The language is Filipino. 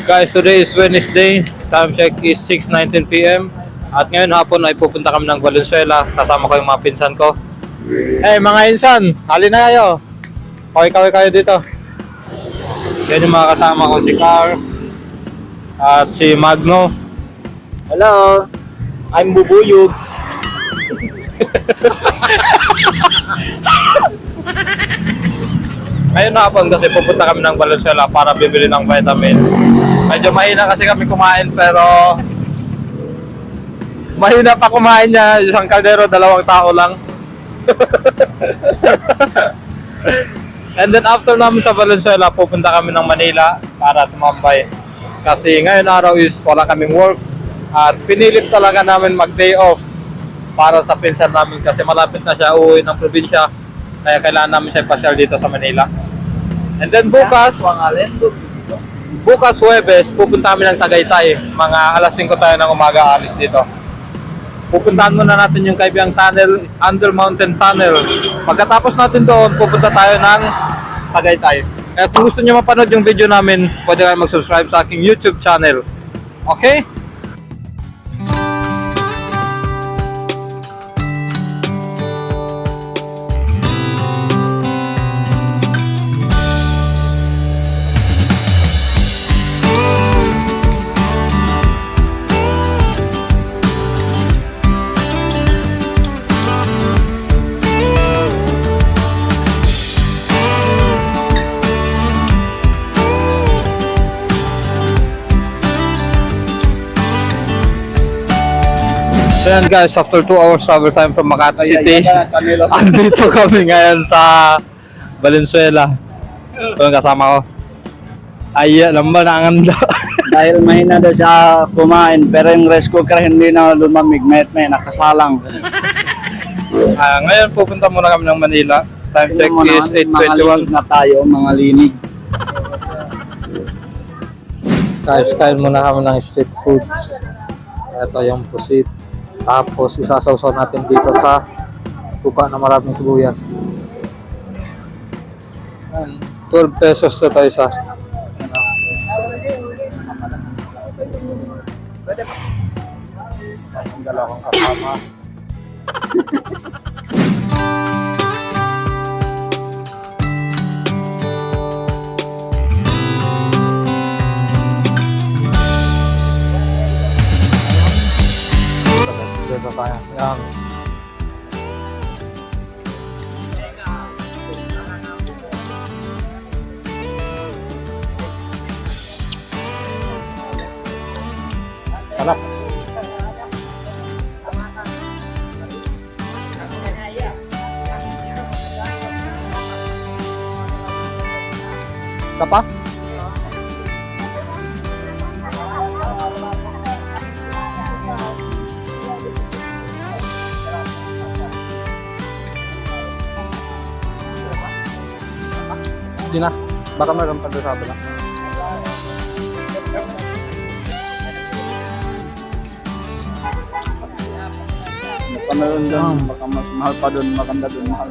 Guys, today is Wednesday. Time check is 6:19 PM. At ngayon hapon ay pupunta kami ng Valenzuela. Kasama ko yung mga pinsan ko. Hey mga insan, halina na kayo. Kaway-kaway kayo dito. Yan yung mga kasama ko, si Car at si Magno. Hello, I'm Bubuyog. Ngayon hapon kasi pupunta kami ng Valenzuela para bibili ng vitamins. Medyo mahina kasi kami kumain pero mahina pa kumain niya. Isang kaldero, 2 tao lang. And then after namin sa Valenzuela, pupunta kami ng Manila para tumambay. Kasi ngayon araw is wala kaming work. At pinilit talaga namin mag-day off para sa pinsan namin kasi malapit na siya uuwi ng probinsya. Kaya kailangan namin siya pasyal dito sa Manila. And then bukas Huwebes, pupunta kami ng Tagaytay. Mga alas 5 tayo ng umaga alis dito. Pupuntahan muna natin yung Kaibiyang Tunnel, Under Mountain Tunnel. Pagkatapos natin doon, pupunta tayo ng Tagaytay. Kaya kung gusto nyo mapanood yung video namin, pwede kayo mag-subscribe sa aking YouTube channel. Okay? So yan guys, after 2 hours travel time from Makati City, andito kami ngayon sa Valenzuela. Ito yung kasama ko. Ay, alam ba, nakanganda. Dahil mahina daw siya kumain, pero yung rice cooker hindi na lumamig, may nakasalang. Ngayon pupunta muna kami ng Manila. Time check is 8:21. Na tayo, mga linig. Guys, kain muna kami ng street foods. Ito yung pusit. Tapos isasawsaw natin dito sa suka na maraming sibuyas. 12 pesos na tayo sa. Ang dalawang kasama. Dito tayo. Yan. Sarap. Apa? Hindi na. Baka meron pa doon sa kabila. Baka meron doon, baka mas mahal pa doon, maganda doon mahal.